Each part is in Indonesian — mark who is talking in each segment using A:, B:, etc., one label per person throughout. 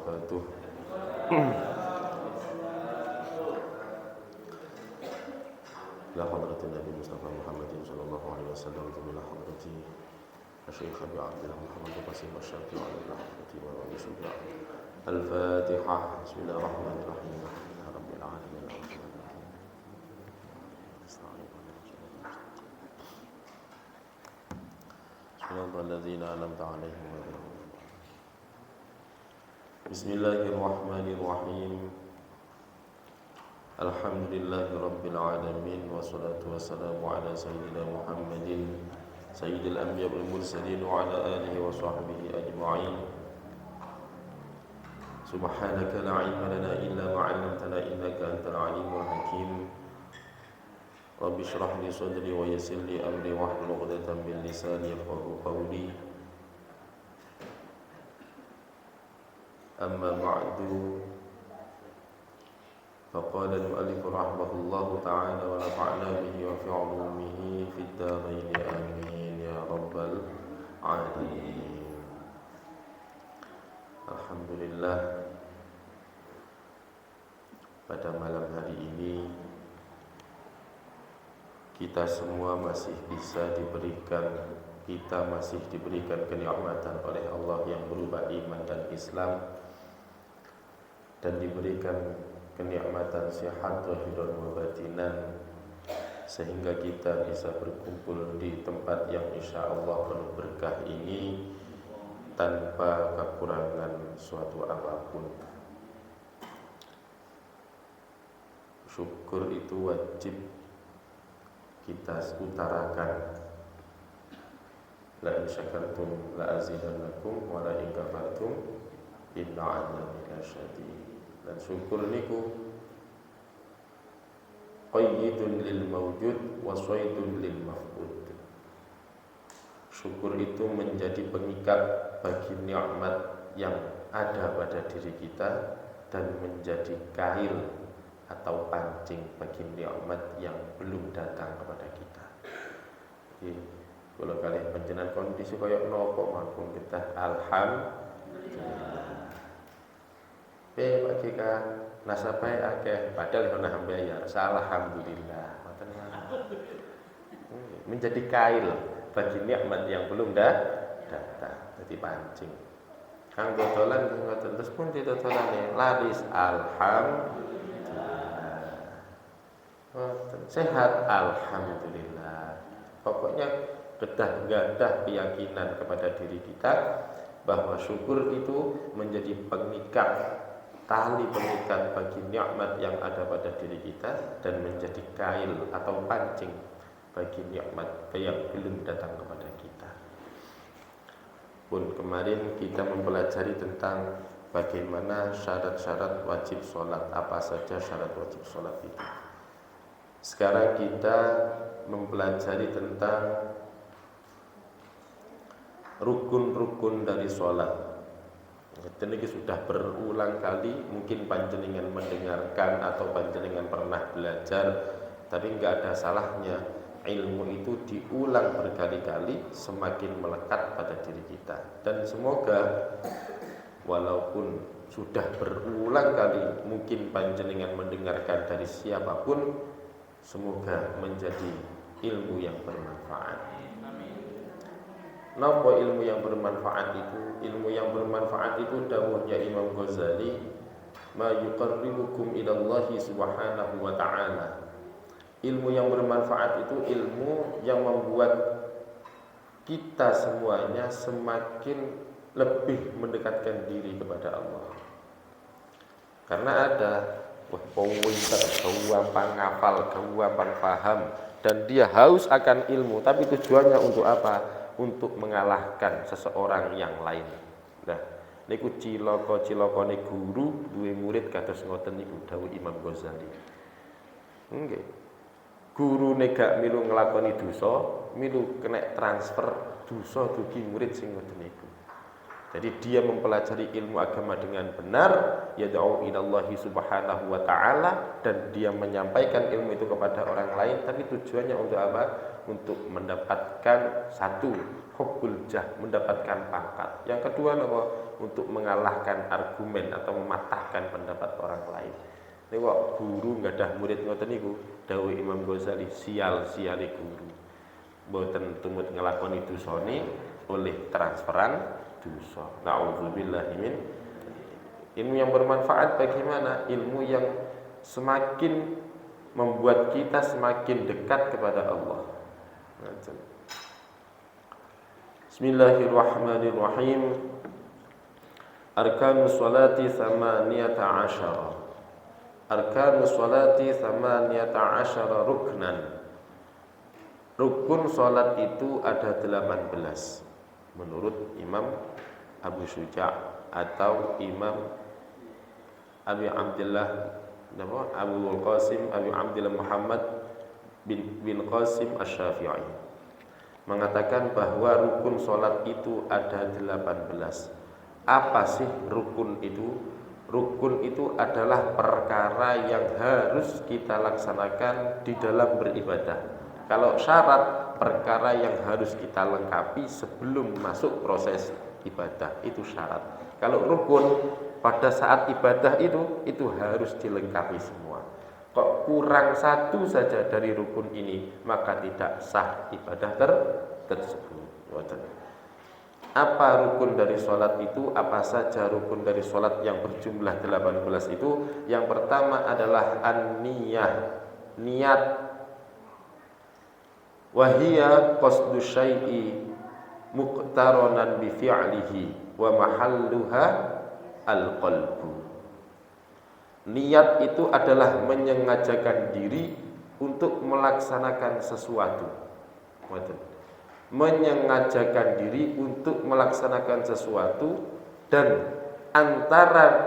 A: wabarakatuh. La hadratin Nabi Mustafa Muhammadin sallallahu alaihi wasallam bila hadrati Syekh Abi Abdullah Muhammad Qasim Asy-Syafi'i wa ala hadrati wa ala syuhada. Al-Fatihah. Bismillahirrahmanirrahim. Alhamdulillahi rabbil alamin. Bismillahirrahmanirrahim. An'amta 'alaihim wa Bismillahirrahmanirrahim. Alhamdulillahi rabbil alamin. Wassalatu wassalamu ala sayyidina Muhammadin sayyidil anbiya wal mursalin wa ala alihi wa sahbihi ajma'in. Subhanaka la ilma lana illa ma 'allamtana innaka antal alimul hakim. Rabbi shrah li sadri wa yassir li amri wahlul 'uqdatam min lisani yafqahu qawli. Amma ba'du. Faqala al-mu'allif rahimahullahu ta'ala wa nafa'na bihi wa fi 'ulumihi fid dharain amin ya rabbal alamin. Alhamdulillah, pada malam hari ini kita semua masih diberikan kenikmatan oleh Allah yang berupa iman dan Islam, dan diberikan kenikmatan sehat zahiran wa batinan, sehingga kita bisa berkumpul di tempat yang insyaallah penuh berkah ini tanpa kekurangan suatu apapun. Syukur itu wajib kita utarakan. La in syakartum la azidannakum wa la in kafartum inna 'adzabi lasyadid. Dan syukur niku qayyidun lil mawjud wa shaydun lil mafqud. Syukur itu menjadi pengikat bagi nikmat yang ada pada diri kita dan menjadi kail atau pancing bagi nikmat yang belum datang kepada kita. Jadi kalau kalian panjenengan kondisi kaya napa mawon kita alhamdulillah. Pak Kika nasabai akeh padahal ana bayar. Alhamdulillah. Menjadi kail bagi nikmat yang belum datang. Jadi pancing. Kang dodolan ngoten terus pun didodolane laris alhamdulillah. Sehat alhamdulillah. Pokoknya gadah keyakinan kepada diri kita bahwa syukur itu menjadi pengikat, tali pengikat bagi nikmat yang ada pada diri kita dan menjadi kail atau pancing bagi nikmat yang belum datang kepada kita. Pun kemarin kita mempelajari tentang bagaimana syarat-syarat wajib sholat, apa saja syarat wajib sholat itu. Sekarang kita mempelajari tentang rukun-rukun dari sholat. Ini sudah berulang kali, mungkin panjenengan mendengarkan atau panjenengan pernah belajar, tapi enggak ada salahnya ilmu itu diulang berkali-kali semakin melekat pada diri kita. Dan semoga walaupun sudah berulang kali mungkin panjenengan mendengarkan dari siapapun, semoga menjadi ilmu yang bermanfaat. Napa ilmu yang bermanfaat itu? Ilmu yang bermanfaat itu dawuhnya Imam Ghazali, ma yuqarribukum ilallahi subhanahu wa ta'ala. Ilmu yang bermanfaat itu ilmu yang membuat kita semuanya semakin lebih mendekatkan diri kepada Allah. Karena ada pinter, gampang ngafal, gampang paham, dan dia haus akan ilmu, tapi tujuannya untuk apa? Untuk mengalahkan seseorang yang lain. Nah, niku cilaka-cilakane guru duwe murid kados ngoten niku dawuh Imam Ghazali. Nggih. Gurune gak milu nglakoni dosa, milu kena transfer dosa dugi murid sing ngoten niku. Jadi dia mempelajari ilmu agama dengan benar, yad'u ilallahi subhanahu wa ta'ala, dan dia menyampaikan ilmu itu kepada orang lain, tapi tujuannya untuk apa? Untuk mendapatkan satu, hubbul jah, mendapatkan pangkat. Yang kedua apa? Untuk mengalahkan argumen atau mematahkan pendapat orang lain. Ini kok guru nggak ada murid ngoten niku, dawuh Imam Ghazali, sial-siale guru. Mboten tumut nglakoni dosane oleh transferan dosa. Nauzubillahi min. Ilmu yang bermanfaat bagaimana? Ilmu yang semakin membuat kita semakin dekat kepada Allah. Bismillahirrahmanirrahim. Arkanus salati 18. Arkanus salati 18 ruknan. Rukun salat itu ada 18 menurut Imam Abu Syuja' atau Imam Abi Abdullah Abu Qasim Abu Abdullah Muhammad bin Qasim Asy-Syafi'i mengatakan bahwa rukun salat itu ada 18. Apa sih rukun itu? Rukun itu adalah perkara yang harus kita laksanakan di dalam beribadah. Kalau syarat, perkara yang harus kita lengkapi sebelum masuk proses ibadah, itu syarat. Kalau rukun, pada saat ibadah itu harus dilengkapi semua. Kok kurang satu saja dari rukun ini, maka tidak sah ibadah tersebut. Apa rukun dari sholat itu? Apa saja rukun dari sholat yang berjumlah 18 itu? Yang pertama adalah an-niyah, niat. Wahia qasdu syai'i muqtaronan bi fi'lihi wa mahalluha al-qalbu. Niat itu adalah menyengajakan diri untuk melaksanakan sesuatu. Menyengajakan diri untuk melaksanakan sesuatu, dan antara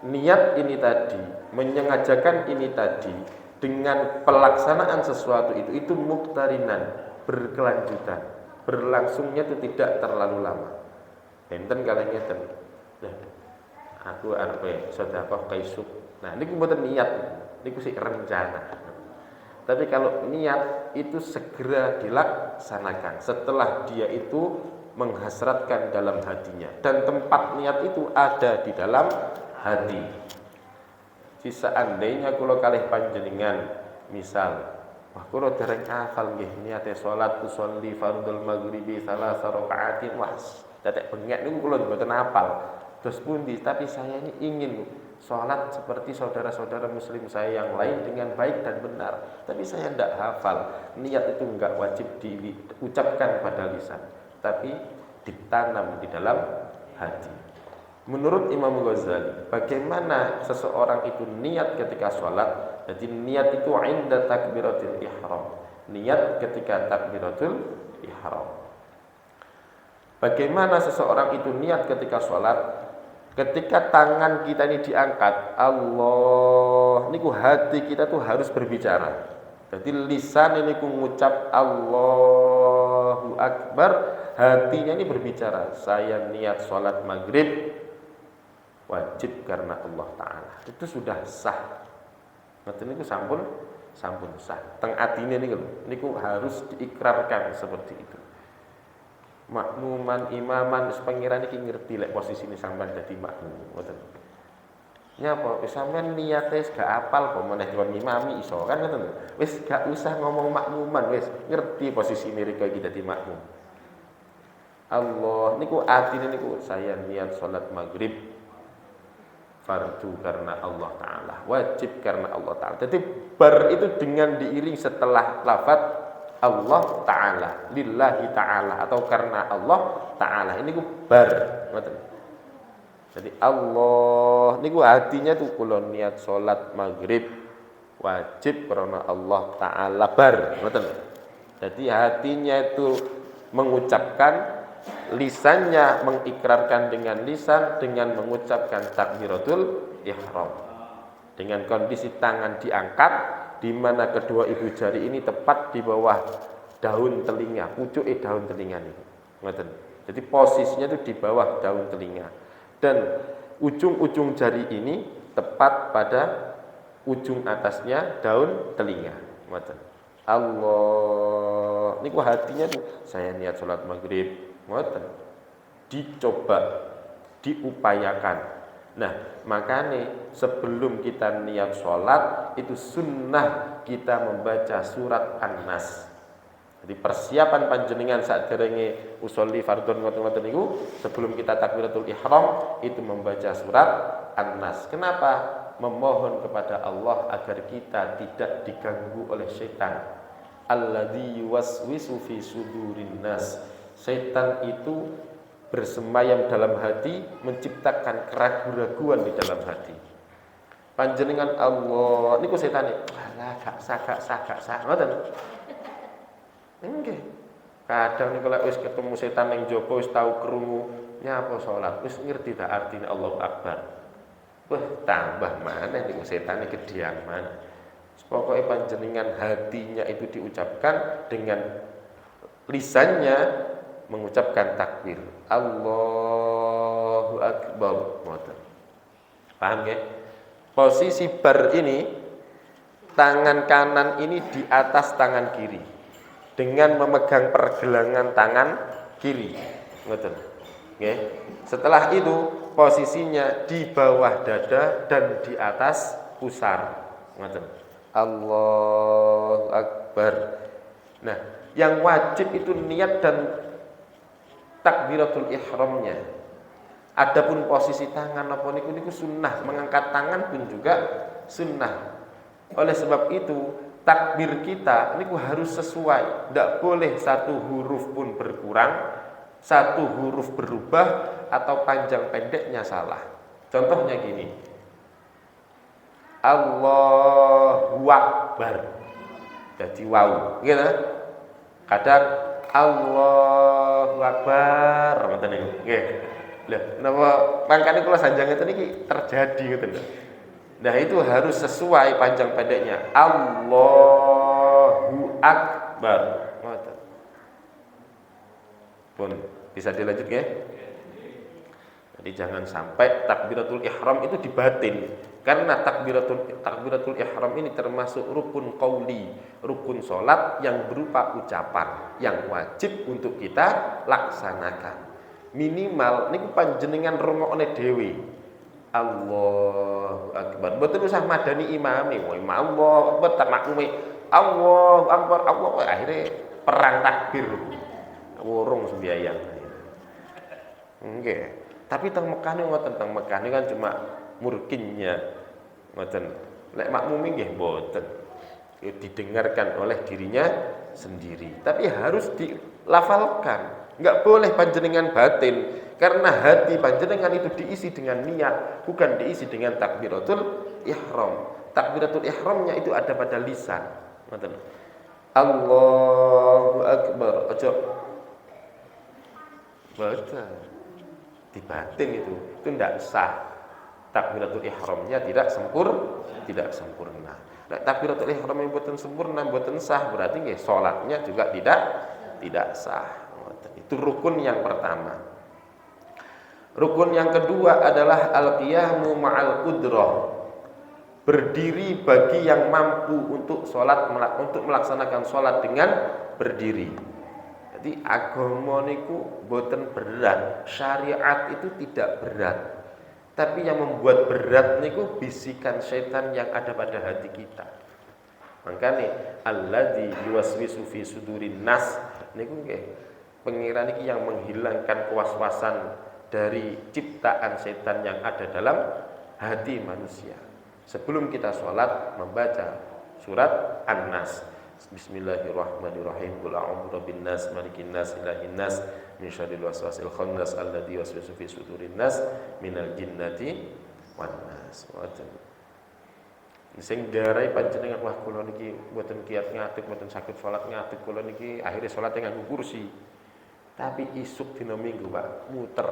A: niat ini tadi, menyengajakan ini tadi dengan pelaksanaan sesuatu itu muqtarinan, berkelanjutan, berlangsungnya itu tidak terlalu lama. Enten kalih ngeten. Nah, aku arep sedekah kaisuk. Nah, niku mboten niat, niku sik rencana. Tapi kalau niat itu segera dilaksanakan setelah dia itu menghasratkan dalam hatinya, dan tempat niat itu ada di dalam hati. Seandainya kula kalih panjenengan misal, wah kula dereng hafal nggih niate salat usolli fardhul maghribi 3 rakaatin, wah tetek bengek niku kula mboten hafal. Terus pundi, tapi saya ini ingin salat seperti saudara-saudara muslim saya yang lain dengan baik dan benar. Tapi saya tidak hafal. Niat itu enggak wajib diucapkan pada lisan, tapi ditanam di dalam hati. Menurut Imam Ghazali, bagaimana seseorang itu niat ketika sholat? Jadi niat itu inda takbiratul ihram. Niat ketika takbiratul ihram. Bagaimana seseorang itu niat ketika sholat? Ketika tangan kita ini diangkat, Allah, niku hati kita tuh harus berbicara. Jadi lisan ini ku ngucap Allahu Akbar, hatinya ini berbicara. Saya niat sholat maghrib wajib karena Allah Ta'ala. Itu sudah sah. Ngerti niku sampun sah. Teng atine niku harus diikrarkan seperti itu. Makmuman imaman wis pangeran iki ngerti lek posisine sampean dadi makmum, ngoten. Nyapa wis sampean niate gak apal kok meneh kon ngimami iso kan ngoten. Wis gak usah ngomong makmuman, wis ngerti posisine rika iki dadi makmum. Allah niku atine niku saya niat salat maghrib fardu karena Allah Ta'ala, wajib karena Allah Ta'ala. Jadi bar itu dengan diiring setelah lafaz Allah Ta'ala, lillahi Ta'ala, atau karena Allah Ta'ala. Ini ku bar. Jadi Allah, ini ku hatinya tuh kalau niat sholat maghrib wajib karena Allah Ta'ala bar. Jadi hatinya itu mengucapkan, lisannya mengikrarkan dengan lisan dengan mengucapkan takbiratul ihram. Dengan kondisi tangan diangkat, di mana kedua ibu jari ini tepat di bawah daun telinga, pucuk daun telinga ini. Jadi posisinya itu di bawah daun telinga, dan ujung-ujung jari ini tepat pada ujung atasnya daun telinga. Allah, ini hatinya tuh saya niat sholat maghrib Ngoten. Dicoba, diupayakan. Nah, makanya sebelum kita niat sholat itu sunnah kita membaca surat An-Nas. Jadi persiapan panjenengan saat derenge usolli fardhon ngoten-ngoten niku sebelum kita takbiratul ihram itu membaca surat An-Nas. Kenapa? Memohon kepada Allah agar kita tidak diganggu oleh setan. Alladzi yuwaswisu fi sudurin nas. Setan itu bersemayam dalam hati, menciptakan keraguan-raguan di dalam hati. Panjenengan Allah niku setane, alah gak sah ngoten. Nggih. Kadang niku lek wis ketemu setan ning jaba wis tau krungu nyapa salat, wis ngerti tak artine Allahu Akbar. Wah, tambah maneh niku setane gedian maneh. Pokoknya panjenengan hatinya itu diucapkan dengan lisannya mengucapkan takbir. Allahu Akbar. Paham ya? Posisi bar ini tangan kanan ini di atas tangan kiri dengan memegang pergelangan tangan kiri. Ngoten. Nggih. Setelah itu posisinya di bawah dada dan di atas pusar. Ngoten. Allahu Akbar. Nah, yang wajib itu niat dan takbiratul ihramnya. Adapun posisi tangan apa niku sunnah, mengangkat tangan pun juga sunnah. Oleh sebab itu takbir kita niku harus sesuai, tidak boleh satu huruf pun berkurang, satu huruf berubah atau panjang pendeknya salah. Contohnya gini. Allahu Akbar. Jadi wow, gitu. Kadang Allahu Akbar ngoten niku. Nggih. Lha napa mangkane kula sanjang itu niki terjadi ngoten lho. Nah, itu harus sesuai panjang pendeknya. Allahu Akbar. Ngoten. Pun bisa dilanjut nggih? Jadi jangan sampai takbiratul ihram itu dibatin. Karena takbiratul ihram ini termasuk rukun qauli, rukun salat yang berupa ucapan yang wajib untuk kita laksanakan. Minimal niku panjenengan rungokne dhewe. Allahu Akbar. Mboten usah madani imame, wa imam Allahu Akbar tak makmume. Allahu Akbar, Allah akhirnya perang takbir. Wurung sembayang. Nggih. Tapi teng Mekah niku ngoten, teng Mekah niku kan cuma murkinnya ngoten. Lek makmumi nggih mboten. Didengarkan oleh dirinya sendiri. Tapi harus dilafalkan. Enggak boleh panjenengan batin karena hati panjenengan itu diisi dengan niat, bukan diisi dengan takbiratul ihram. Takbiratul ihramnya itu ada pada lisan. Ngoten. Allahu Akbar. Aja baca dibatin itu tidak sah. Takbiratul ihramnya tidak sempurna. Nah, takbiratul ihram yang mboten sempurna, mboten sah, berarti nggih salatnya juga tidak sah. Itu rukun yang pertama. Rukun yang kedua adalah al-qiyamu ma'al qudrah. Berdiri bagi yang mampu untuk melaksanakan salat dengan berdiri. Jadi agama niku mboten berat, syariat itu tidak berat. Tapi yang membuat berat niku bisikan setan yang ada pada hati kita. Makanya alladzi yuwaswisu fi sudurin nas niku nggih pengira niki yang menghilangkan kewaswasan dari ciptaan setan yang ada dalam hati manusia. Sebelum kita sholat membaca surat An-Nas. Bismillahirrahmanirrahim. Qul a'udzu birabbin nas, malikin nas, ilahin nas, min syarril waswasil khannas alladzi yuwaswisu fi sudurin nas minal jinnati wan nas. Sing darai panjenengan wah kula niki mboten kiat ngadeg, mboten saged salat ngadeg, kula niki akhire salate nganggo kursi. Tapi isuk dina Minggu, Pak, muter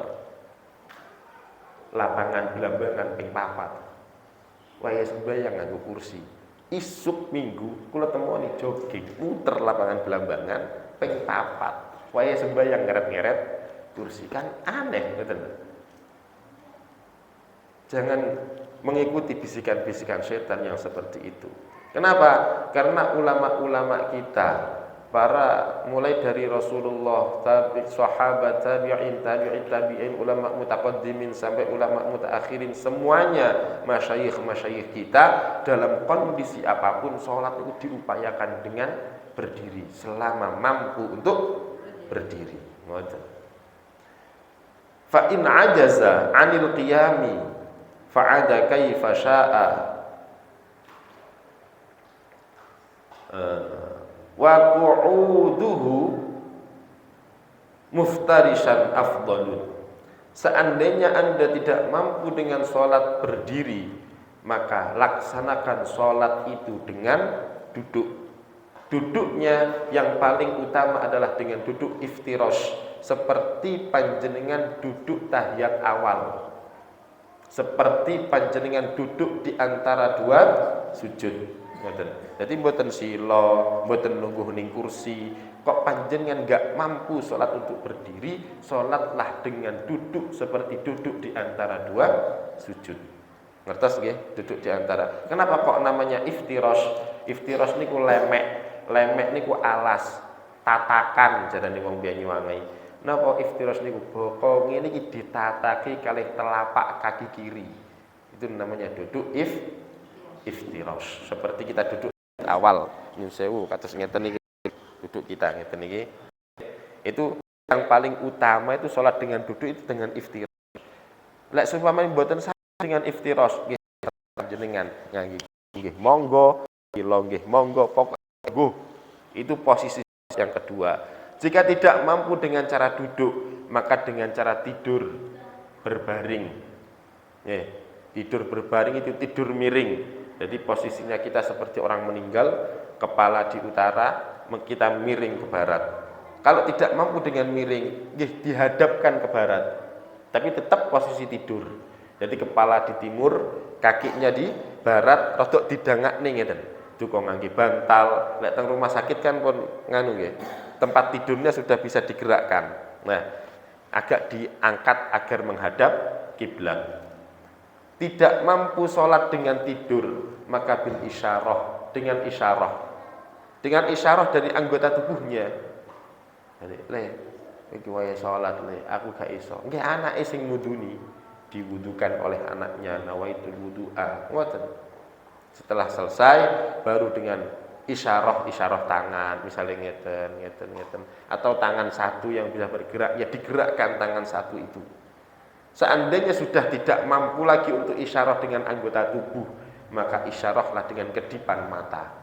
A: lapangan Blambangan ping 4. Waya sembayang nganggo kursi. Isuk Minggu kula temoni jogging muter lapangan Blambangan ping 4. Waya sembayang ngeret-ngeret kursi, kan aneh ngoten. Jangan mengikuti bisikan-bisikan setan yang seperti itu. Kenapa? Karena ulama-ulama kita para mulai dari Rasulullah, sahabat, tabi'in, ulama mutaqaddimin sampai ulama mutaakhirin, semuanya masyayikh kita dalam kondisi apapun sholat itu diupayakan dengan berdiri selama mampu untuk berdiri. Fa in ajaza 'anil qiyami fa'ada kaifa syaa wa qu'uduhu muftarishan afdalun. Seandainya Anda tidak mampu dengan sholat berdiri, maka laksanakan sholat itu dengan duduk. Duduknya yang paling utama adalah dengan duduk iftirash, seperti panjenengan duduk tahiyat awal, seperti panjenengan duduk di antara dua sujud. Jadi mboten sila, mboten nunggu ning kursi. Kok panjenengan enggak mampu sholat untuk berdiri, sholatlah dengan duduk seperti duduk di antara dua sujud. Ngertos nggih? Duduk di antara. Kenapa kok namanya iftirash? Iftirash niku lemek niku alas, tatakan jarane wong Banyuwangi. Napa iftirash niku bokong ngene iki ditataki kalih telapak kaki kiri. Itu namanya duduk iftirash. Seperti kita duduk awal nyun sewu kados ngeten iki duduk kita ngeten iki. Itu yang paling utama itu salat dengan duduk itu dengan iftirash. Lek seumpama mboten dengan iftirash nggih panjenengan ngangge nggih monggo, kila nggih monggo, pokok itu posisi yang kedua. Jika tidak mampu dengan cara duduk, maka dengan cara tidur berbaring. Tidur berbaring itu tidur miring. Jadi posisinya kita seperti orang meninggal, kepala di utara, kita miring ke barat. Kalau tidak mampu dengan miring, dihadapkan ke barat, tapi tetap posisi tidur. Jadi kepala di timur, kakinya di barat, rodok didangakne ngeten. Duka ngangge bantal, lek teng rumah sakit kan pun nganu nggih. Tempat tidurnya sudah bisa digerakkan. Nah, agak diangkat agar menghadap kiblat. Tidak mampu sholat dengan tidur, maka bil isyarah, dengan isyarah. Dengan isyarah dari anggota tubuhnya. Jadi, le, iki wae sholat le, aku gak iso. Nggih anake sing nguduni, diwudukan oleh anaknya, nawaitul wudu'a. Ngoten. Setelah selesai baru dengan isyarah tangan, misalnya ngeten, atau tangan satu yang bisa bergerak, ya digerakkan tangan satu itu. Seandainya sudah tidak mampu lagi untuk isyarah dengan anggota tubuh, maka isyarahlah dengan kedipan mata.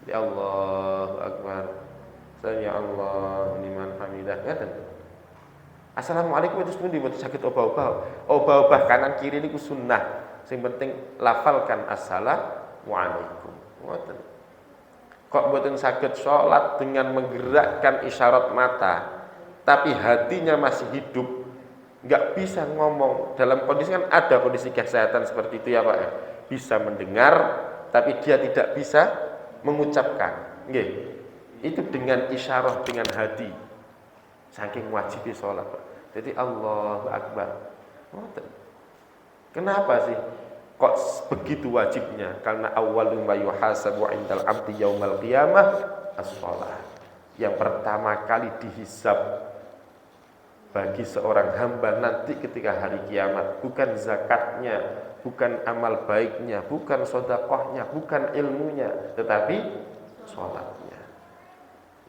A: Ya Allahu Akbar, sami Allah liman hamidah. Ngeten. Assalamualaikum itu semuanya dibuat sakit obah-obah kanan kiri ini sunnah. Yang penting lafalkan assalamualaikum. Ngoten. Kok mboten saged sholat dengan menggerakkan isyarat mata, tapi hatinya masih hidup, nggak bisa ngomong. Dalam kondisi kan ada kondisi kesehatan seperti itu ya Pak ya. Bisa mendengar, tapi dia tidak bisa mengucapkan. Nggih. Itu dengan isyarah dengan hati. Saking wajibnya sholat Pak. Jadi Allahu Akbar. Ngoten. Kenapa sih kok begitu wajibnya? Karena awwalu ma yuhasabu 'indal 'abdi yaumal qiyamah as-shalah. Yang pertama kali dihisab bagi seorang hamba nanti ketika hari kiamat bukan zakatnya, bukan amal baiknya, bukan sedekahnya, bukan ilmunya, tetapi sholatnya.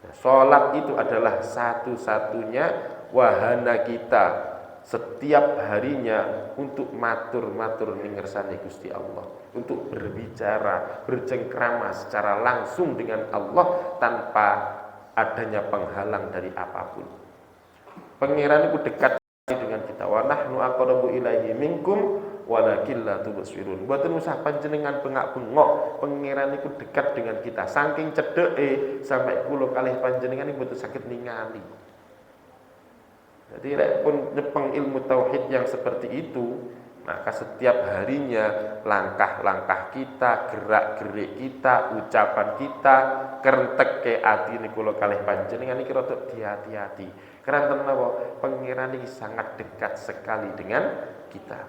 A: Nah, sholat itu adalah satu-satunya wahana kita setiap harinya untuk matur ningersane Gusti Allah, untuk berbicara, bercengkrama secara langsung dengan Allah tanpa adanya penghalang dari apapun. Pangeran itu dekat dengan kita. Wa nahnu aqrabu ilaihi minkum walakin la tubsirun. Mboten usah panjenengan bengak-bengok, pangeran itu dekat dengan kita. Saking cedeke sampai kula kalih panjenengan iki mboten saged ningali. Jadi pun nyepeng ilmu tauhid yang seperti itu, maka setiap harinya langkah-langkah kita, gerak-gerik kita, ucapan kita, kerentek ke ati niku kalih panjenengan iki rada hati-hati. Karena napa? Pangeran iki sangat dekat sekali dengan kita.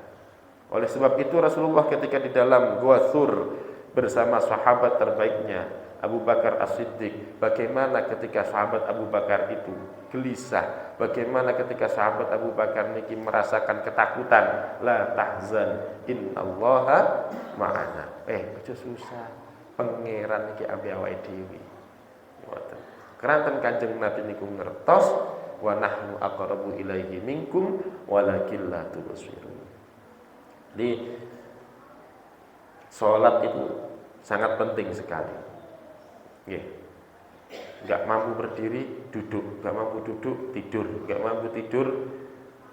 A: Oleh sebab itu Rasulullah ketika di dalam Gua Tsur bersama sahabat terbaiknya Abu Bakar As-Siddiq, bagaimana ketika sahabat Abu Bakar itu gelisah, bagaimana ketika sahabat Abu Bakar niki merasakan ketakutan, la tahzan innallaha ma'ana. Aja susah, pangeran iki ambe awake dhewe. Ngoten. Keranten Kanjeng Nabi niku ngertos wa nahnu aqrabu ilaihi minkum walakin la tubsirun. Jadi salat itu sangat penting sekali. Nggak mampu berdiri, duduk. Nggak mampu duduk, tidur. Nggak mampu tidur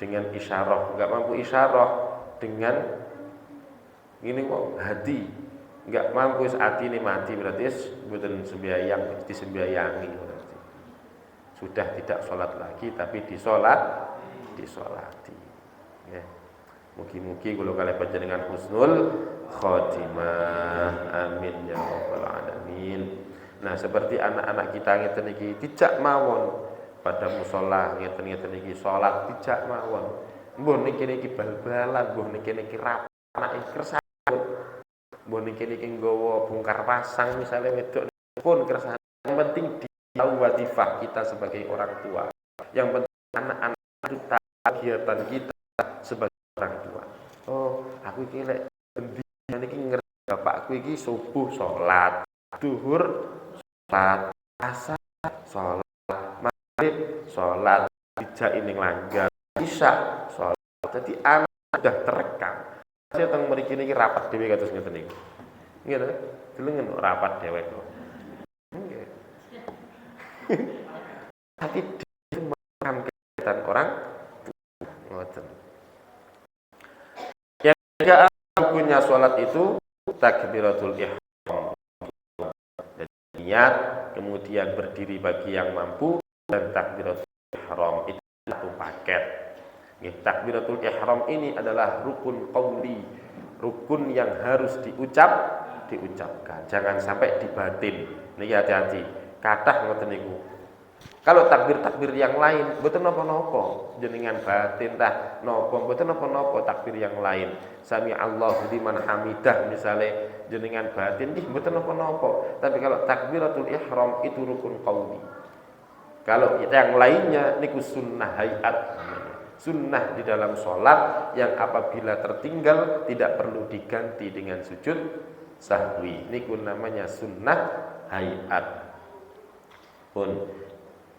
A: dengan isyarah. Nggak mampu isyarah dengan ini kok hati. Nggak mampu hati ini mati, berarti bukan sembahyang, disembahyangi berarti. Sudah tidak sholat lagi, tapi disolati. Ya. Mugi-mugi kalau kalian panjenengan husnul khotimah. Amin ya rabbal alamin. Nah, seperti anak-anak kita ngeten iki dijak mawon pada musala ngeten-ngeten iki salat dijak mawon. Mbah niki bal-balan, mbah niki rapat anake kersane. Mbah niki nggawa bongkar pasang misalnya wedok pun kersane. Yang penting tahu watifah kita sebagai orang tua. Yang penting anak-anak itu tahu kegiatan kita sebagai orang tua. Oh, aku iki lek endi niki ngerti bapakku iki subuh salat, duhur salat, asar salat, maghrib salat, isya ini langgar, isya salat. Jadi anak sudah terekam. Saya teng mriki niki rapat dhewe kados ngeten niku. Nggih to? Delengen rapat dhewe kok. Nggih. Tapi merekam kegiatan orang ngoten. Yang ketiga punya salat itu takbiratul ihram. Niat, kemudian berdiri bagi yang mampu, dan takbiratul ihram itu satu paket. Takbiratul ihram ini adalah rukun qauli, rukun yang harus diucapkan. Jangan sampai dibatin. Niki hati-hati. Kathah ngoten niku. Kalau takbir-takbir yang lain mboten napa-napa, jenengan batin tah napa mboten napa-napa takbir yang lain. Sami Allahu liman hamidah misalnya jenengan batin nggih mboten napa-napa. Tapi kalau takbiratul ihram itu rukun qauli. Kalau yang lainnya niku sunnah hayat. Sunnah di dalam sholat yang apabila tertinggal tidak perlu diganti dengan sujud sahwi. Niku namanya sunnah hayat. Pun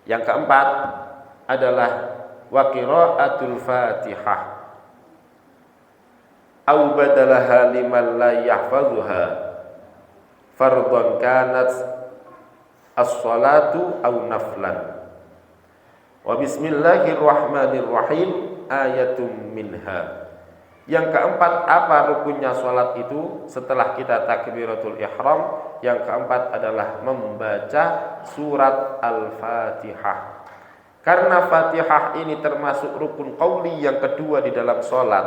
A: yang keempat adalah wa qiraatul Fatihah au badalaha liman la yahfazuha fardhan kanat as-salatu au naflan. Wa bismillahirrahmanirrahim ayatum minha. Yang keempat, apa rukunnya salat itu setelah kita takbiratul ihram? Yang keempat adalah membaca surat Al-Fatihah. Karena Fatihah ini termasuk rukun qauli yang kedua di dalam salat.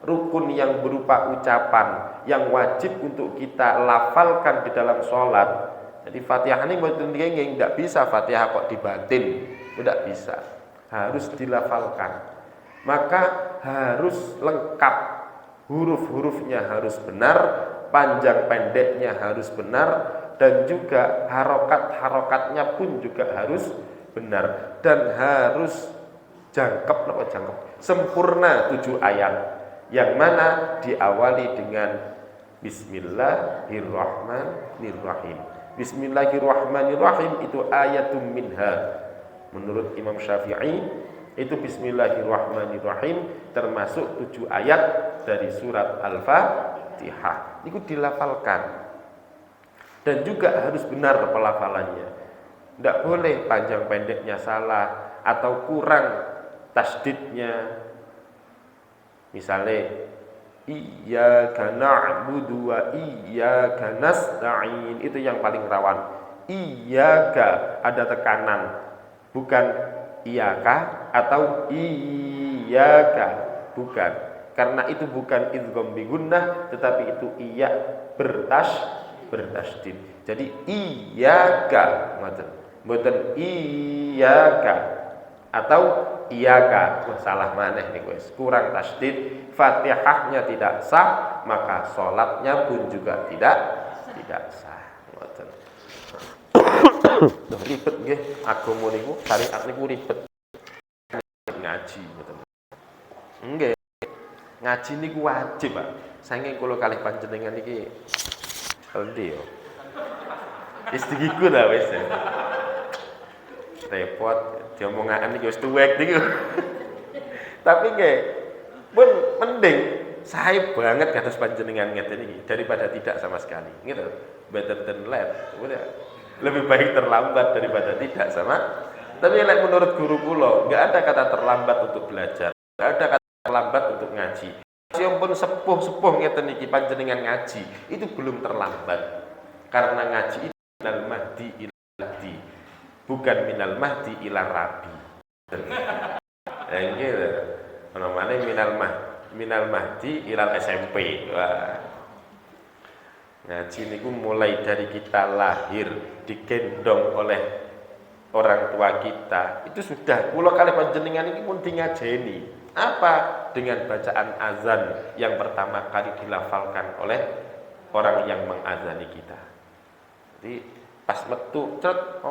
A: Rukun yang berupa ucapan yang wajib untuk kita lafalkan di dalam salat. Jadi Fatihah ini mboten kenging, tidak bisa Fatihah kok dibatin. Tidak bisa. Harus dilafalkan. Maka harus lengkap, huruf-hurufnya harus benar, panjang pendeknya harus benar, dan juga harokat-harokatnya pun juga harus benar, dan harus jangkep, sempurna 7 ayat, yang mana diawali dengan Bismillahirrahmanirrahim. Bismillahirrahmanirrahim itu ayatum minha. Menurut Imam Syafi'i itu Bismillahirrahmanirrahim termasuk 7 ayat dari surat Al-Fatihah. Itu dilafalkan. Dan juga harus benar pelafalannya. Tidak boleh panjang pendeknya salah atau kurang tasdidnya. Misalnya iyyaka na'budu wa iyyaka nasta'in, itu yang paling rawan. Iyyaka ada tekanan, bukan iyaka atau iyaka, bukan, karena itu bukan idgham bi gunnah, tetapi itu iya bertasydid. Jadi iyaka mboten iyaka atau iyaka. Wah, salah maneh niku wis kurang tasydid, Fatihahnya tidak sah, maka salatnya pun juga tidak sah. Ngoten. Duh, ribet nggih agama niku, syariat niku ribet. Ngaji ngoten. Nggih. Ngaji niku wajib, Pak. Saking kula kalih panjenengan iki endi yo. Wis digiku ta wis. Repot diomongan iki wis tuwek niku. Tapi nggih pun mending sae banget kados panjenengan ngeten iki daripada tidak sama sekali. Gitu. Better than late. Udah. Lebih baik terlambat daripada tidak sama. Tapi menurut guru kula, enggak ada kata terlambat untuk belajar. Enggak ada kata terlambat untuk ngaji. Siapun sepuh-sepuh ngeten iki panjenengan ngaji, itu belum terlambat. Karena ngaji itu minal mahdi ila mahdi, bukan minal mahdi ila rabi. Gitu. Namanya minal mahdi ila SMP. Wah. Ngaji niku mulai dari kita lahir digendong oleh orang tua kita. Itu sudah kula kalih panjenengan iki pun ngajeni. Apa? Dengan bacaan azan yang pertama kali dilafalkan oleh orang yang mengazani kita. Jadi pas metu cet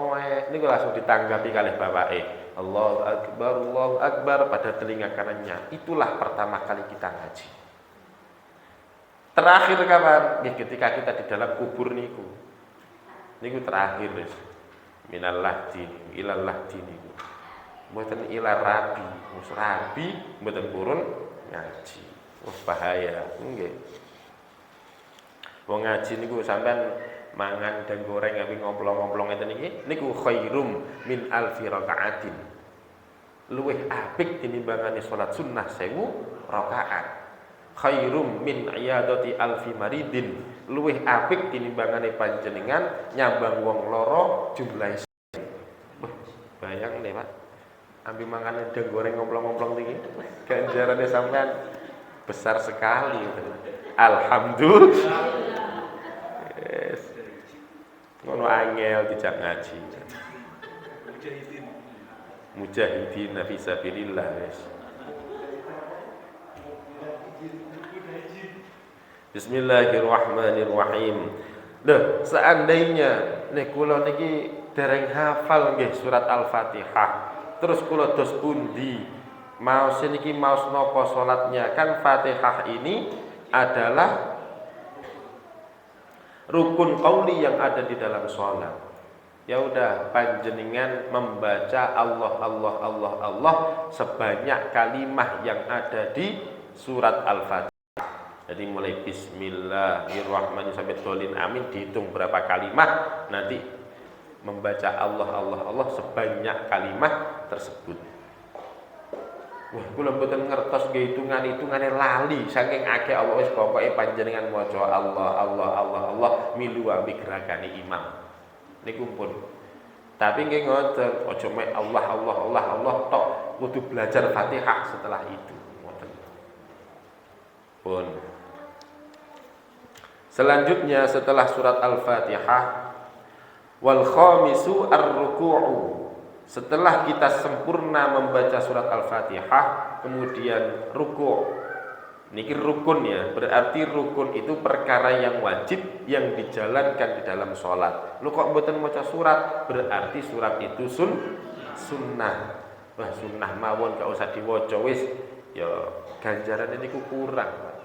A: niku langsung ditanggapi kalih bapake. Allahu Akbar pada telinga kanannya. Itulah pertama kali kita ngaji. Terakhir kapan? Ya, ketika kita di dalam kubur niku. Niku terakhir wis. Minal lahdi ilal lahdi niku. Mboten ila rabi, mus rabi mboten purun ngaji. Wah bahaya, nggih. Wong ngaji niku sampean mangan dan goreng tapi ngomplong-ngomplong ngeten iki niku khairum min alfi rakaatin. Luwih apik tinimbangane salat sunnah 1000 rakaat. Khairum min iyadati alfi maridin. Luwih apik tinimbangane panjenengan nyambang wong loro jumlahe. Bayang nih, Pak. Ambil makan dan goreng ngomplong-ngomplong tinggi, ganjarannya sampean besar sekali. Alhamdulillah. Yes. Ngono angel dijak ngaji. Mujahidin fi sabilillah. Yes. Bismillahirrahmanirrahim. Loh, seandainya nek kula niki dereng hafal nggih surat Al-Fatihah. Terus kula dos pundi maos niki maos napa salatnya? Kan Fatihah ini adalah rukun qauli yang ada di dalam salat. Ya udah panjenengan membaca Allah sebanyak kalimah yang ada di surat Al-Fatihah. Jadi mulai bismillahirrahmanirrahim sampai dolin amin dihitung berapa kalimah, nanti membaca Allah sebanyak kalimah tersebut. Wah, kula mboten ngertos nggih hitungane lali saking akeh Allah wis pokoke panjenengan maca Allah milu ambek gerakane imam. Niku pun. Tapi nggih ngoten, aja mek Allah tok, kudu belajar Fatihah setelah itu. Ngoten. Pun. Selanjutnya setelah surat Al-Fatihah wal khamisu ar-ruku'u. Setelah kita sempurna membaca surat Al-Fatihah, kemudian ruku'. Niki rukun ya, berarti rukun itu perkara yang wajib yang dijalankan di dalam sholat. Lu kok mboten maca surat, berarti surat itu sunnah. Wah, sunnah mawon gak usah diwaca wis. Ya ganjaran ini kurang.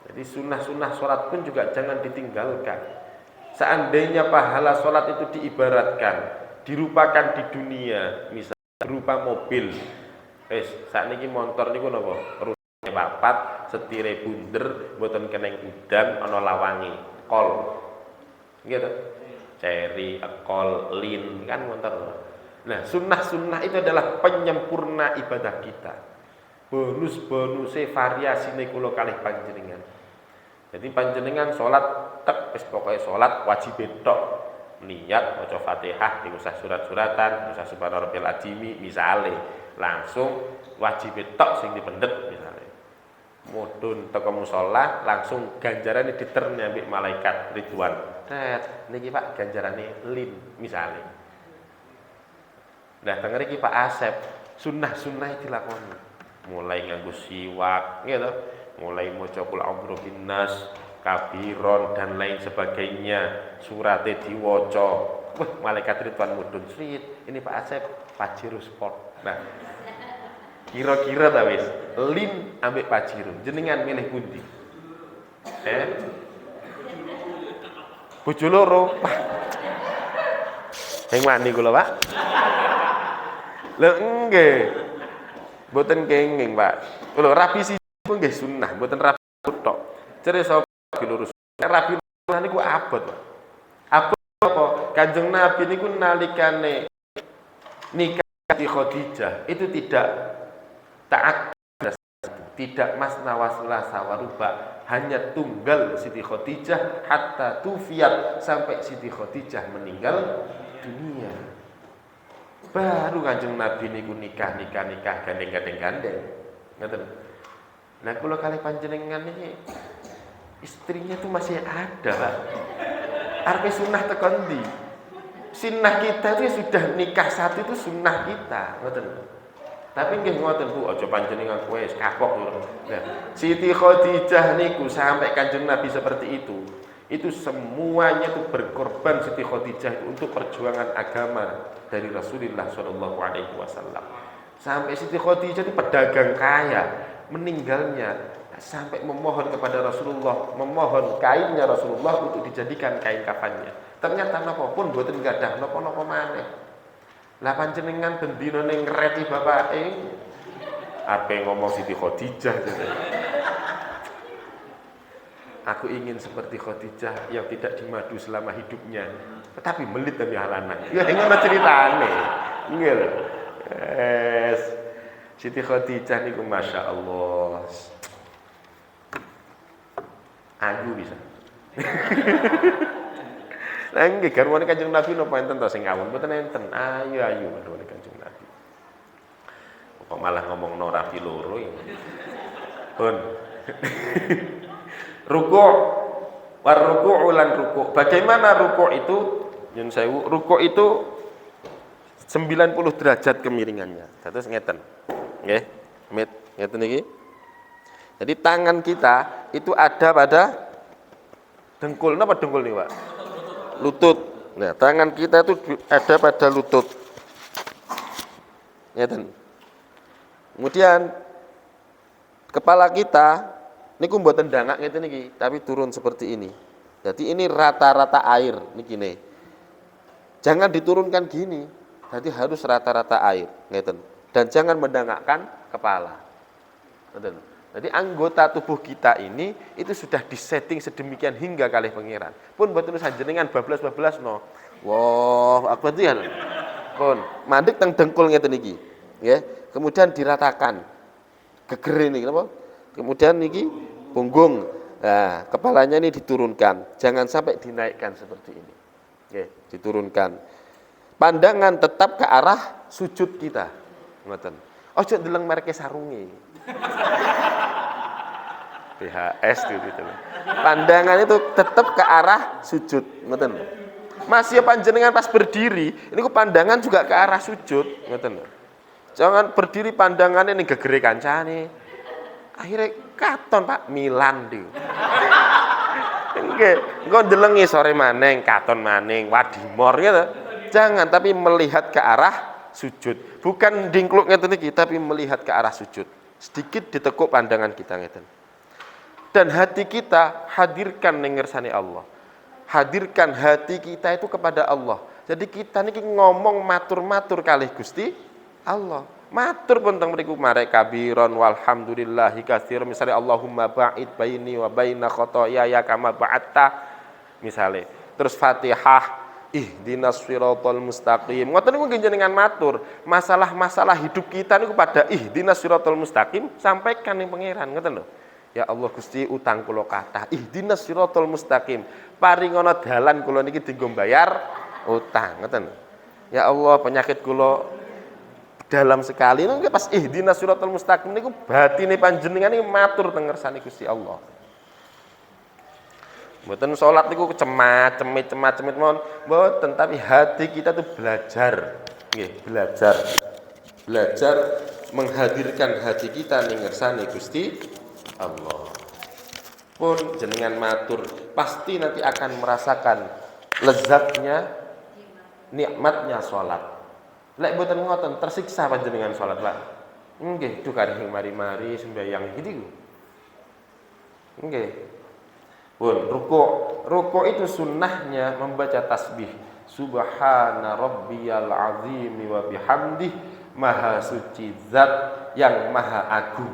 A: Jadi sunnah-sunnah sholat pun juga jangan ditinggalkan. Seandainya pahala sholat itu diibaratkan, dirupakan di dunia, misalnya berupa mobil. Saat ini motor niku napa? Rute papat, setire bunder, mboten keneng udan, ana lawangi, kol. Gitu. Cherry, kol, lin kan motor. Nah, sunnah-sunnah itu adalah penyempurna ibadah kita. Bonus-bonusnya variasine kula kalih panjenengan. Jadi panjenengan sholat tek wis pokoke sholat wajib tok. Niat maca Fatihah di usah surat-suratan, usah subhanarabbiyal azimi misale. Langsung wajib tok sing dipendet misale. Mudhun teko musala langsung ganjarane diterne ambek malaikat Ridwan. Niki Pak ganjarane lin misale. Nah, teng mriki Pak Asep, sunnah-sunnah dilakoni. Mulai nganggo siwak gitu. mulai maca qul a'udzu binnas, kabiron dan lain sebagainya, surate diwaca. Wah, malaikat Ridwan mudhun srit. Ini Pak Asep, Pajero Sport. Nah, kira-kira ta wis, Lin ambek Pajero, jenengan milih pundi? Bojo loro. Sing mandi kula, Pak. Lho nggih. Mboten kenging, Pak. Lho rabi siji nggih sunah, mboten rabi tok. Cere sapa lurus. Rabi niku abot, Pak. Abot apa? Kanjeng Nabi niku nalikane nikah di Khadijah itu tidak taat, tidak masna wa sulasa wa ruba, hanya tunggal Siti Khadijah hatta tufiat, sampai Siti Khadijah meninggal dunia. Baru Kanjeng Nabi niku nikah gandeng. Ngoten. Nah, kula kali panjenengan ini istrinya tuh masih ada, Pak. Arep sunah tekan ndi? Sunnah kita itu sudah nikah satu itu sunnah kita, ngoten. Tapi nggih ngoten Bu, aja panjenengan kowe wis kapok lho. Nah, Siti Khadijah niku sampai Kanjeng Nabi seperti itu semuanya itu berkorban Siti Khadijah untuk perjuangan agama dari Rasulullah Shallallahu Alaihi Wasallam. Sampai Siti Khadijah itu pedagang kaya, meninggalnya sampai memohon kepada Rasulullah, memohon kainnya Rasulullah untuk dijadikan kain kafannya. Ternyata napa pun mboten gadah napa-napa maneh. Lah panjenengan bendina ning ngreti bapake ape ngomong Siti Khadijah gitu. Aku ingin seperti Khadijah yang tidak dimadu selama hidupnya, tetapi melit demi halanan. Ya ngono ceritane. Nggih lho. Siti Khadijah niku Masya Allah. Ayu bisa. Lah nggih garwane Kanjeng Nabi napa enten to sing ngawon? Mboten enten. Ayu garwane Kanjeng Nabi. Kok malah ngomong rapi loro ya. Pun. Ruku', warruku' ulan ruku'. Bagaimana ruku' itu? Nyun sewu, ruku' itu 90 derajat kemiringannya. Terus ngeten. Nggih, ngeten iki. Jadi tangan kita itu ada pada dengkul. Napa dengkul nih, Pak? Lutut. Nah, tangan kita itu ada pada lutut. Ngeten. Kemudian kepala kita niku mboten dangak ngeten niki, tapi turun seperti ini. Jadi ini rata-rata air niki nih. Jangan diturunkan gini. Jadi harus rata-rata air, ngeten. Dan jangan mendangakkan kepala. Ngeten. Jadi anggota tubuh kita ini itu sudah disetting sedemikian hingga kalih pangeran. Pun mboten sanjenengan bablas no. Wah, aku ya. Pun mandek teng dengkul ngeten niki. Nggih. Kemudian diratakan. Gegere niki napa? Kemudian niki punggung, nah, kepalanya ini diturunkan, jangan sampai dinaikkan seperti ini. Oke, diturunkan. Pandangan tetap ke arah sujud kita. Ngoten. Ojo ndeleng mereke sarunge. BHS gitu. Pandangan itu tetap ke arah sujud, ngoten. Masih panjenengan pas berdiri, ini pandangan juga ke arah sujud, ngoten. Jangan berdiri pandangannya ning gegere kancane. Akhirnya katon Pak Milan di. Nggih, engko ndelengi sore maneng, katon maneng, wadimor gitu. Jangan, tapi melihat ke arah sujud. Bukan dingkluk ngeten iki, tapi melihat ke arah sujud. Sedikit ditekuk pandangan kita ngeten. Dan hati kita hadirkan ning ngersane Allah. Hadirkan hati kita itu kepada Allah. Jadi kita niki ngomong matur-matur kalih Gusti Allah. Matur pun teng mriku marek kabiron walhamdulillahi katsir, misalnya Allahumma ba'id baini wa baina khotoyaya kama ba'atta misale. Terus Fatihah ihdinas siratal mustaqim. Ngoten niku jenengan matur, masalah-masalah hidup kita niku pada ihdinas siratal mustaqim sampaikan ning pangeran, ngoten lho. Ya Allah Gusti, utang kula kathah, ihdinas siratal mustaqim. Paringono dalan kula niki dienggo bayar utang, ngoten. Ya Allah, penyakit kula dalam sekali nggih pas ihdinas siratal mustaqim niku batine panjenengan iki matur teng ngersane Gusti Allah. Mboten salat niku cemat-cemit mon, mboten, tapi hati kita tuh belajar. Nggih, belajar menghadirkan hati kita ning ngersane Gusti Allah. pun jenengan matur, pasti nanti akan merasakan lezatnya, nikmatnya sholat. Lek boten ngoten tersiksa panjenengan sholat lah. Nggih, itu kadang mari-mari sembahyang gitu. Nggih. Pun rukuk itu sunnahnya membaca tasbih. Subhana rabbiyal azim wa bihamdih, maha suci zat yang maha agung.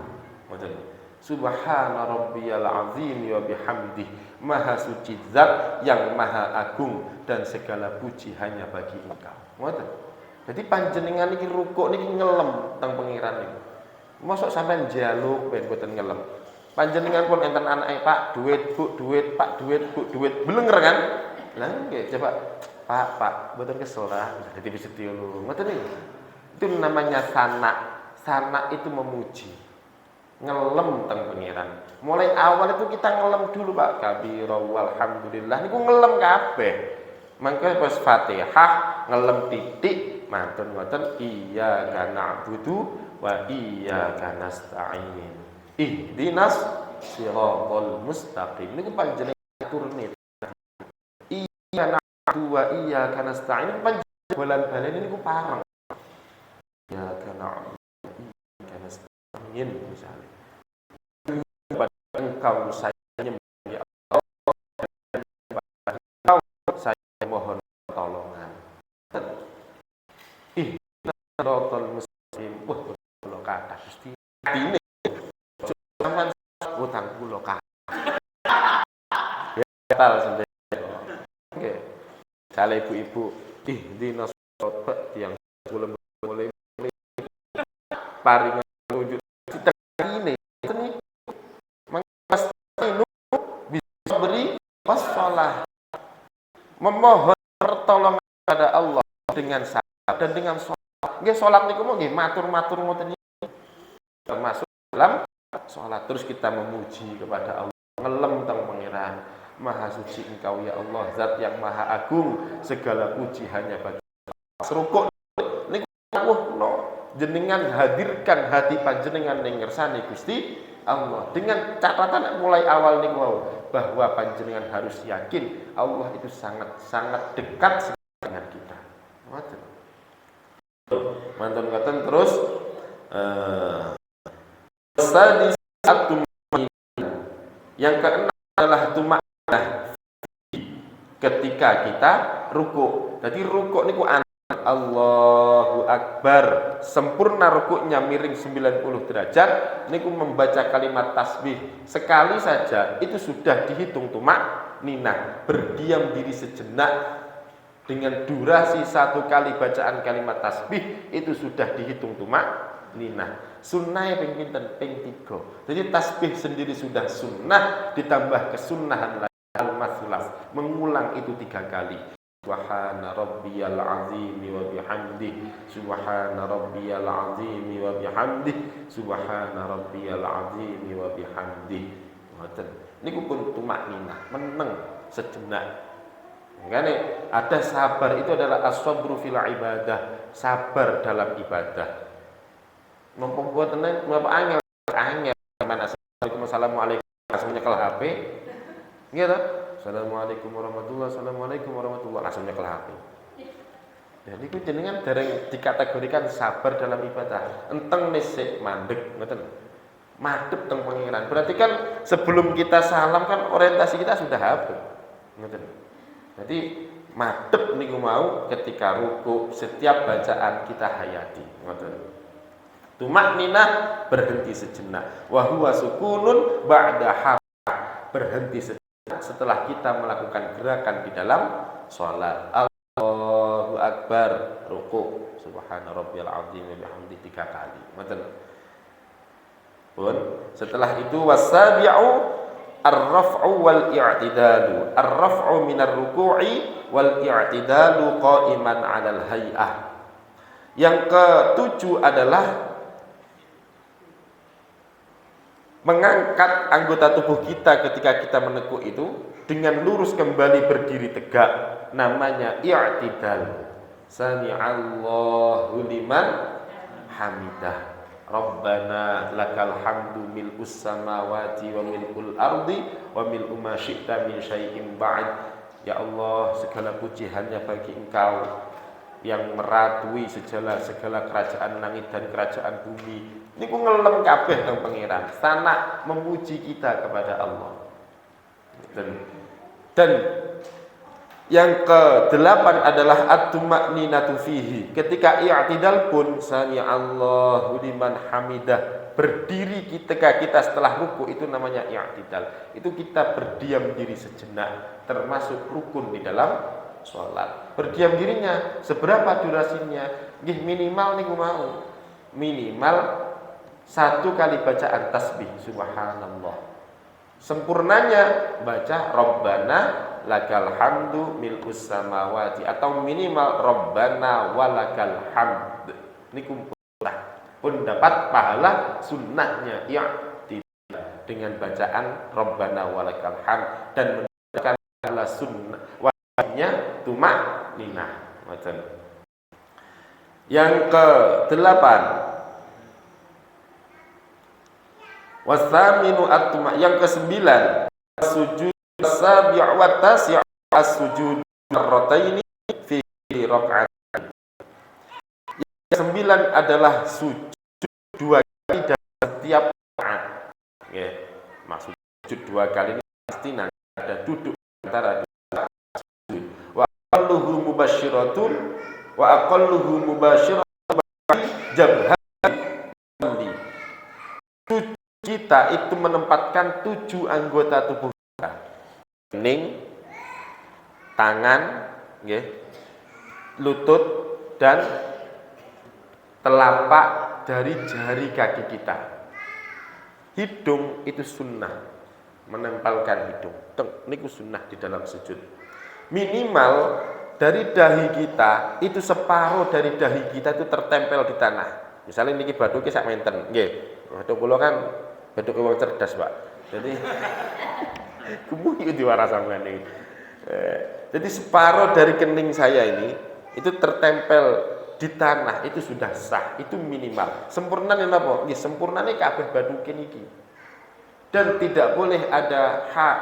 A: Subhana rabbiyal azim wa bihamdih, maha suci zat yang maha agung dan segala puji hanya bagi Engkau. Ngoten. Jadi panjenengan iki rukuk niki ngelem teng pengiran niku. Mosok sampean njaluk ben boten ngelem. Panjenengan pun enten anake, Pak, duit, Bu, duit, Pak, duit, Bu, duit. Belenger kan? Lah nggih, coba Pak, boten kesel lah. Dadi bisa dulu. Ngoten niku. Itu namanya sanak. Sanak itu memuji. Ngelem teng pengiran. Mulai awal itu kita ngelem dulu, Pak. Kabira walhamdulillah niku ngelem kabeh. Mangke pas Fatihah ngelem titik mantun ngoten iyyaka na'budu wa iyyaka nasta'in. Ihdinas siratal mustaqim. Niku panjenengan turune. Iyyaka na'budu wa iyyaka nasta'in panjenengan balan-balan niku pareng. Iyyaka na'budu wa iyyaka nasta'in misalnya. Engkau saya menyembah Allah, engkau saya mohon pertolongan. Siratal mustaqim. Wah, kula kathah Gusti. Atine sampean utang kula kathah. Batal sendiri. Nggih. Jale ibu-ibu, ihdinas siratal yang kula mulai paring wujud ini bisa beri wassalah, memohon pertolongan kepada Allah dengan salat dan dengan sholat. Nggih sholat niku nggih matur-matur ngoten iki. Termasuk dalam sholat terus kita memuji kepada Allah, ngelem teng pangeran. Maha suci Engkau ya Allah, zat yang maha agung, segala puji hanya bagi Allah. Rukuk niku jenengan hadirkan hati panjenengan ning ngersane Gusti Allah dengan catatan mulai awal niku wau bahwa panjenengan harus yakin Allah itu sangat dekat dengan kita. Ngoten. Mantun ngoten terus yang keenam adalah tumaknah ketika kita rukuk. Jadi rukuk niku Allahu Akbar, sempurna rukuknya miring 90 derajat niku membaca kalimat tasbih sekali saja itu sudah dihitung tumak ninah. Berdiam diri sejenak dengan durasi 1 kali bacaan kalimat tasbih itu sudah dihitung tumak ninah. Sunnah ping pinten? Ping 3. Jadi tasbih sendiri sudah sunnah ditambah kesunnahan al-matsulas, mengulang itu 3 kali. Subhana rabbiyal azim wa bihamdihi, subhana rabbiyal azim wa bihamdihi, subhana rabbiyal azim wa bihamdihi. Ngoten. Niku pun tumakninah, meneng sejenak. Makanya ada sabar itu adalah as-sabru fil ibadah, sabar dalam ibadah. Mumpung buat tenan napa angel mana assalamualaikum langsung nyekel HP. Nggih ta? Assalamualaikum warahmatullahi wabarakatuh. Assalamualaikum warahmatullahi langsung nyekel HP. Jadi ku jenengan dereng dikategorikan sabar dalam ibadah. Enteng nisik mandek ngoten. Madhep teng pangeran. Berarti kan sebelum kita salam kan orientasi kita sudah habis. Ngoten. Jadi madhep niku mau ketika ruku setiap bacaan kita hayati. Ngoten. Tumakninah berhenti sejenak. Wa huwa sukunun ba'da haraka. Berhenti sejenak setelah kita melakukan gerakan di dalam sholat. Allahu Akbar, ruku, subhana rabbiyal azim wa bihamdihi 3 kali. Ngoten. Pun setelah itu wasabi'u ar-raf'u wal i'tidalu. Ar-raf'u minar ruku'i wal i'tidalu qa'iman 'alal hay'ah. Yang ke-7 adalah mengangkat anggota tubuh kita ketika kita menekuk itu dengan lurus kembali berdiri tegak, namanya i'tidal. Sami'allahu liman hamidah. Rabbana lakal hamdu mil'us samawati wa mil'ul ardi wa mil'u ma syi'ta min syai'in ba'd. Ya Allah, segala puji hanya bagi Engkau yang meratui segala kerajaan langit dan kerajaan bumi. Ini ku ngelem kabeh nang pangeran. Sana memuji kita kepada Allah. Dan yang ke-8 adalah at-tuma'ninatu fihi. Ketika i'tidal pun sami Allahu liman hamidah. Berdiri ketika kita setelah ruku itu namanya i'tidal. Itu kita berdiam diri sejenak, termasuk rukun di dalam sholat. Berdiam dirinya seberapa durasinya? Minimal niku mau. Minimal 1 kali bacaan tasbih subhanallah. Sempurnanya baca Rabbana lakal hamdu mil'us samawati atau minimal Rabbana walakal hamd. Niku pun dapat pahala sunnahnya dengan bacaan Rabbana walakal hamd dan mendapatkan pahala sunnah wajibnya tumak-ninah. Yang ke-8 wasaminu at-tuma, yang ke-9 sujud sabi' wa tasi' as-sujud marrataini fi rakaat. Yang ke-9 adalah sujud 2 kali dalam setiap rakaat. Nggih, maksud sujud 2 kali ini pasti nanti ada duduk antara dua sujud. Wa aqalluhu mubasyiratun wa aqalluhu mubasyiratun jabhah. Kita itu menempatkan 7 anggota tubuh kita. Kening, tangan, lutut, dan telapak dari jari kaki kita. Hidung itu sunnah, menempelkan hidung. Ini sunnah di dalam sujud. Minimal dari dahi kita itu separuh dari dahi kita itu tertempel di tanah. Misalnya niki baduke sak menten, nggih. Baduk kula kan baduk wong cerdas, Pak. Jadi kemudian diwaras sampean iki. Jadi separuh dari kening saya ini itu tertempel di tanah, itu sudah sah, itu minimal. Sempurnane napa? Nggih, sempurnane kabeh baduke niki. Dan tidak boleh ada haid